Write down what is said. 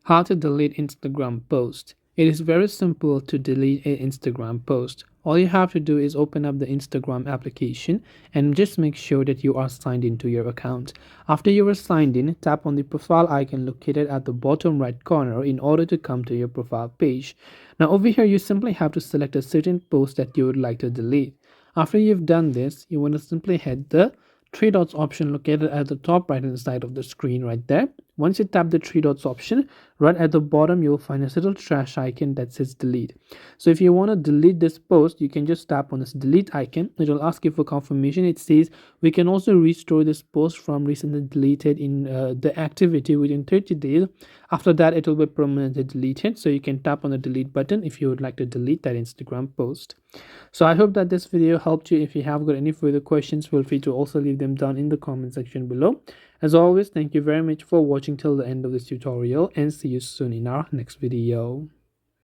How to delete Instagram post. It is very simple to delete an Instagram post. All you have to do is open up the Instagram application and just make sure that you are signed into your account. After you are signed in, tap on the profile icon located at the bottom right corner in order to come to your profile page. Now over here you simply have to select a certain post that you would like to delete. After you've done this, you want to simply hit the three dots option located at the top right hand side of the screen right there. Once you tap the three dots option, right at the bottom you'll find a little trash icon that says delete. So if you want to delete this post, you can just tap on this delete icon. It will ask you for confirmation. It says we can also restore this post from recently deleted in the activity within 30 days. After that it will be permanently deleted, so you can tap on the delete button if you would like to delete that Instagram post. So I hope that this video helped you. If you have got any further questions, feel free to also leave them down in the comment section below. As always, thank you very much for watching till the end of this tutorial, and see you soon in our next video.